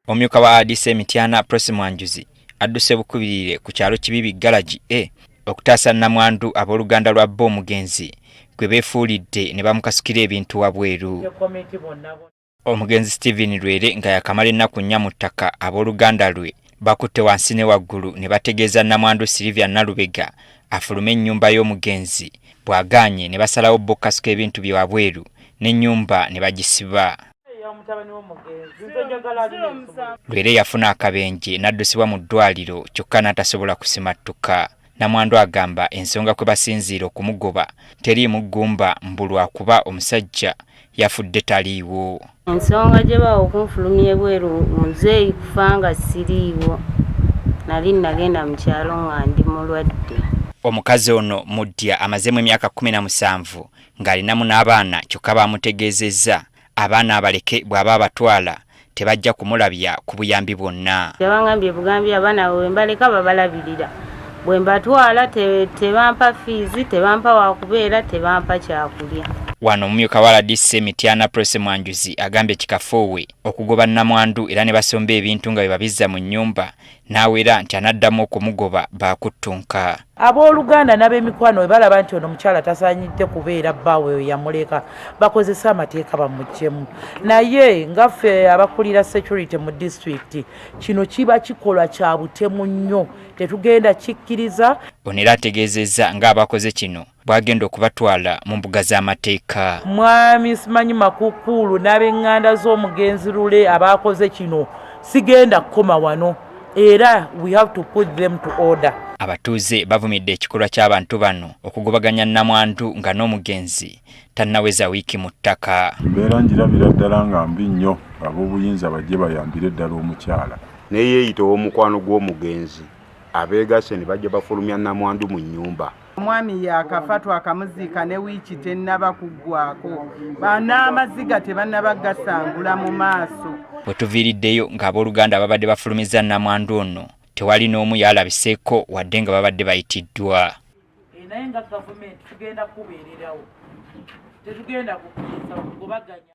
Omumyuka wa ADC Mityana Prose Mwanjuzi adduse bukubirire ku kyalo Kibibi Garage A okutaasa nnamwandu ab'oluganda lwa Bbo Omugenzi gwe beefuulidde ne bamukasukira ebintu wabweru. Omugenzi Stephen Lwere nga yakamala ennaku nnya mu ttaka ab'oluganda lwe bakutte wansi ne waggulu ne bategeeza nnamwandu Sylvia Nalubega afulume ennyumba y'omugenzi bw'agaanye ne basalawo Bbo okukasuka ebintu bye wabweru n'ennyumba ne bagisiba. Lwere yafuna akabenje n'addusibwa mu ddwaliro kyokka n'atasobola kusimattuka. Namwandu agamba ensonga kwe basinziira okumugoba teriimu ggumba mbu lwakuba omusajja yafudde taliiwo. Ensonga gye bawa okunfulumya ebweru nze kufa nga siriiwo nali nagenda mu kyalo nga ndi mulwadde. Omukazi ono Mudya amazemu emyaka 17 ng'alinamu n'abaana kyokka bamutegeezezza abaana abaleke bw'aba abatwala tebajja kumulabya ku buyambi bwonna. Yabangambye bugambi abaana bwe mbaleka babalabirira. Bwe mbatwala tebampa fiizi, tebampa wakubeera, tebampa kyakulya. Wano omumyuka wa ADC Mityana Prose Mwanjuzi agambye kikafoowe okugoba nnamwandu era ne basomba ebintu nga bye babizza mu nnyumba n'awera nti anaddamu okumugoba baakuttunka. Abooluganda n'ab'emikwano bwe balaba nti ono omukyala tasaanyidde kubeera bbaawe we yamuleka bakozesa amateeka bamuggyemu. Naye ngaffe abakulira security mu district kino kiba kikolwa kya butemu nnyo tetugenda kikkiriza. Ono era ategeezezza ng'abakoze kino bwagenda okubatwala mu mbuga z'amateeka. Mwami Simanyi Makuukulu n'ab'eŋŋanda z'omugenzi Lule abakoze kino sigenda kukoma wano era we have to put them to order. Abatuuze bavumidde ekikolwa ky'abantu bano okugobaganya nnamwandu nga n'omugenzi tannaweza wiiki mu ttaka. Mbeera njirabira ddala nga mbi nnyo ab'obuyinza bajje bayambire ddala omukyala. Neyeeyita ow'omukwano gw'omugenzi abeegase ne bajja bafulumya nnamwandu mu nnyumba. Omwami yakafa twakamuziika ne wiiki tennaba kuggwako n'amaziga tebannaba gasangula mu maaso. Bwe tuviiriddeyo ng'abooluganda babadde bafulumiza nnamwandu ono tewali n'omu yalabiseeko wadde nga babadde bayitiddwa. Naye nga gavumenti tugenda kubeererawo tetugenda kukuyisa okugobaganya.